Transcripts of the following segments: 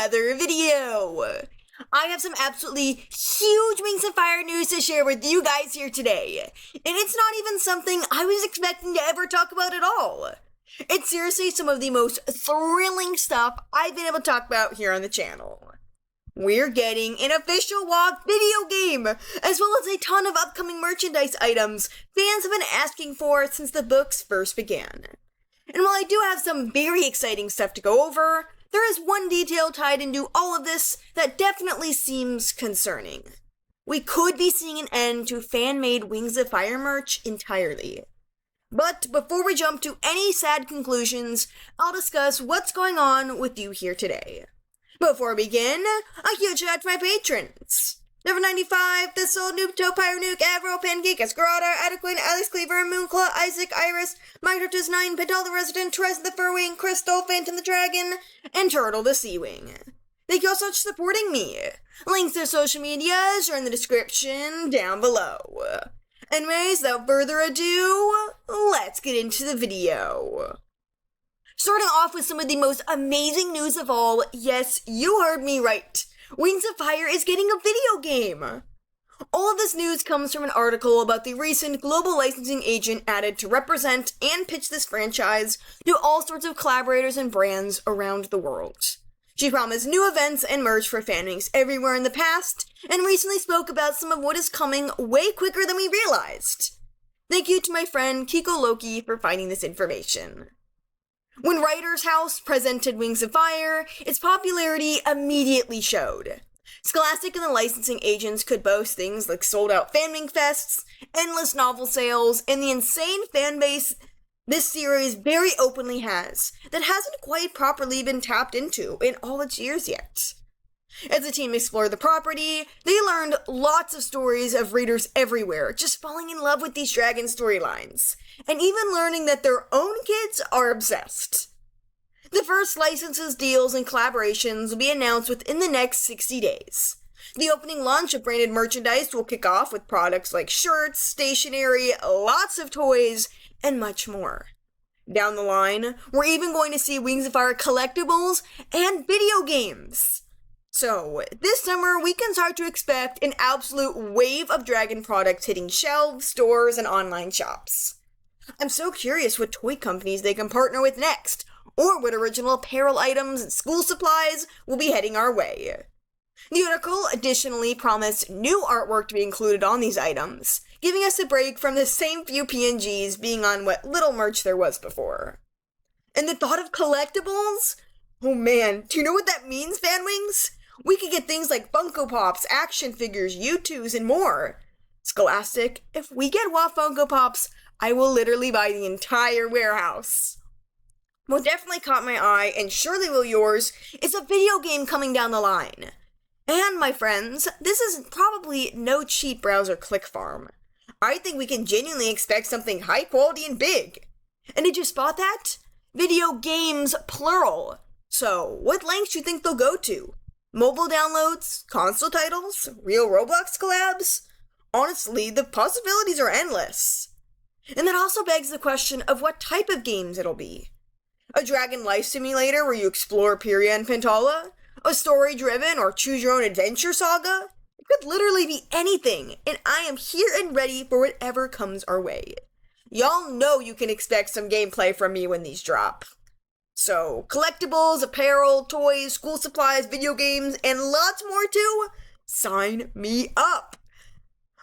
another video. I have some absolutely huge Wings of Fire news to share with you guys here today. And it's not even something I was expecting to ever talk about at all. It's seriously some of the most thrilling stuff I've been able to talk about here on the channel. We're getting an official WoF video game, as well as a ton of upcoming merchandise items fans have been asking for since the books first began. And while I do have some very exciting stuff to go over, there is one detail tied into all of this that definitely seems concerning. We could be seeing an end to fan-made Wings of Fire merch entirely. But before we jump to any sad conclusions, I'll discuss what's going on with you here today. Before we begin, a huge shout out to my patrons. Number 95, Thistle, Noobto, Pyronuke, Avro, Pancake, Escarada, Adequate, Alice Cleaver, Moonclaw, Isaac, Iris, Minecraft 9, Pantala Resident, Trez the Furwing, Crystal, Phantom the Dragon, and Turtle the Seawing. Thank you all so much for supporting me. Links to social medias are in the description down below. Anyways, without further ado, let's get into the video. Starting off with some of the most amazing news of all, yes, you heard me right. Wings of Fire is getting a video game! All of this news comes from an article about the recent global licensing agent added to represent and pitch this franchise to all sorts of collaborators and brands around the world. She promised new events and merch for fanwings everywhere in the past, and recently spoke about some of what is coming way quicker than we realized. Thank you to my friend Kiko Loki for finding this information. When Writer's House presented Wings of Fire, its popularity immediately showed. Scholastic and the licensing agents could boast things like sold-out fanwing fests, endless novel sales, and the insane fanbase this series very openly has, that hasn't quite properly been tapped into in all its years yet. As the team explored the property, they learned lots of stories of readers everywhere just falling in love with these dragon storylines, and even learning that their own kids are obsessed. The first licenses, deals, and collaborations will be announced within the next 60 days. The opening launch of branded merchandise will kick off with products like shirts, stationery, lots of toys, and much more. Down the line, we're even going to see Wings of Fire collectibles and video games. So, this summer, we can start to expect an absolute wave of Dragon products hitting shelves, stores, and online shops. I'm so curious what toy companies they can partner with next, or what original apparel items and school supplies will be heading our way. The article additionally promised new artwork to be included on these items, giving us a break from the same few PNGs being on what little merch there was before. And the thought of collectibles? Oh man, do you know what that means, fanwings? We could get things like Funko Pops, action figures, U2s, and more. Scholastic, if we get WoF Funko Pops, I will literally buy the entire warehouse. What definitely caught my eye, and surely will yours, is a video game coming down the line. And, my friends, this is probably no cheap browser click farm. I think we can genuinely expect something high quality and big. And did you spot that? Video games, plural. So, what lengths do you think they'll go to? Mobile downloads, console titles, real Roblox collabs? Honestly, the possibilities are endless. And that also begs the question of what type of games it'll be. A Dragon Life Simulator where you explore Pyria and Pantala? A story-driven or choose-your-own-adventure saga? It could literally be anything, and I am here and ready for whatever comes our way. Y'all know you can expect some gameplay from me when these drop. So, collectibles, apparel, toys, school supplies, video games, and lots more too? Sign me up!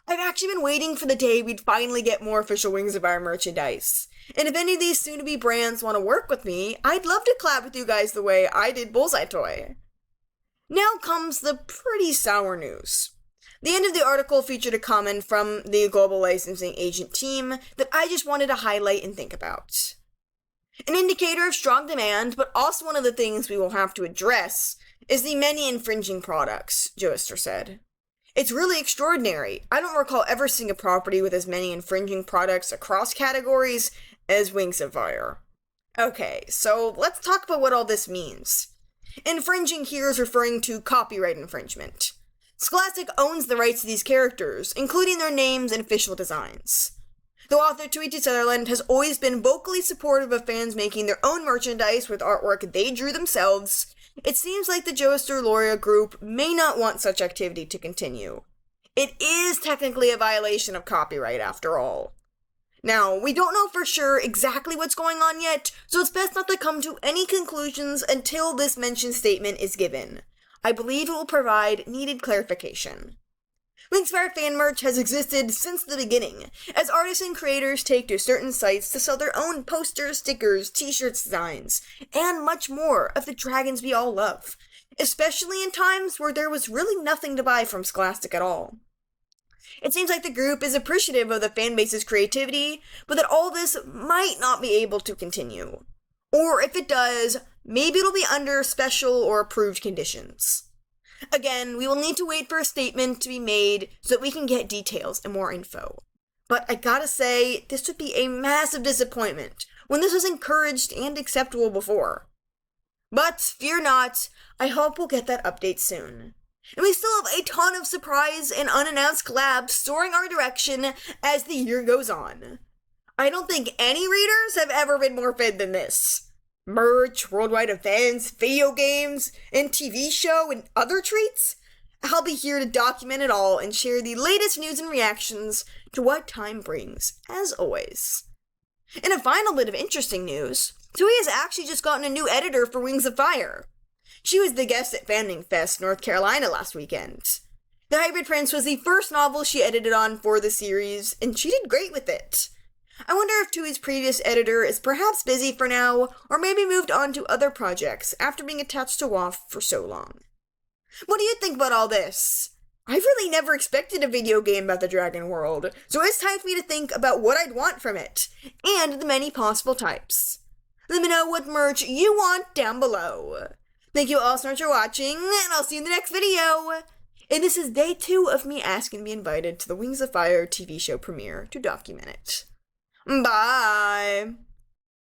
I've actually been waiting for the day we'd finally get more official Wings of Fire merchandise. And if any of these soon-to-be brands want to work with me, I'd love to collab with you guys the way I did Bullseye Toy. Now comes the pretty sour news. The end of the article featured a comment from the global licensing agent team that I just wanted to highlight and think about. An indicator of strong demand, but also one of the things we will have to address, is the many infringing products, Joester said. It's really extraordinary. I don't recall ever seeing a property with as many infringing products across categories as Wings of Fire. Okay, so let's talk about what all this means. Infringing here is referring to copyright infringement. Scholastic owns the rights to these characters, including their names and official designs. The author Tui T Sutherland has always been vocally supportive of fans making their own merchandise with artwork they drew themselves, it seems like the 𝙄𝙉𝙁𝙗 group may not want such activity to continue. It is technically a violation of copyright after all. Now, we don't know for sure exactly what's going on yet, so it's best not to come to any conclusions until this mentioned statement is given. I believe it will provide needed clarification. Wings of Fire fan merch has existed since the beginning, as artists and creators take to certain sites to sell their own posters, stickers, t-shirts designs, and much more of the dragons we all love, especially in times where there was really nothing to buy from Scholastic at all. It seems like the group is appreciative of the fanbase's creativity, but that all this might not be able to continue. Or if it does, maybe it'll be under special or approved conditions. Again, we will need to wait for a statement to be made so that we can get details and more info. But I gotta say, this would be a massive disappointment when this was encouraged and acceptable before. But fear not, I hope we'll get that update soon. And we still have a ton of surprise and unannounced collabs soaring our direction as the year goes on. I don't think any readers have ever been more fed than this. Merch, worldwide events, video games, and TV show, and other treats? I'll be here to document it all and share the latest news and reactions to what time brings, as always. In a final bit of interesting news, Tui has actually just gotten a new editor for Wings of Fire. She was the guest at Fanning Fest, North Carolina last weekend. The Hybrid Prince was the first novel she edited on for the series, and she did great with it. I wonder if Tui's previous editor is perhaps busy for now, or maybe moved on to other projects after being attached to WoF for so long. What do you think about all this? I've really never expected a video game about the Dragon World, so it's time for me to think about what I'd want from it, and the many possible types. Let me know what merch you want down below. Thank you all so much for watching, and I'll see you in the next video! And this is day 2 of me asking to be invited to the Wings of Fire TV show premiere to document it. Bye!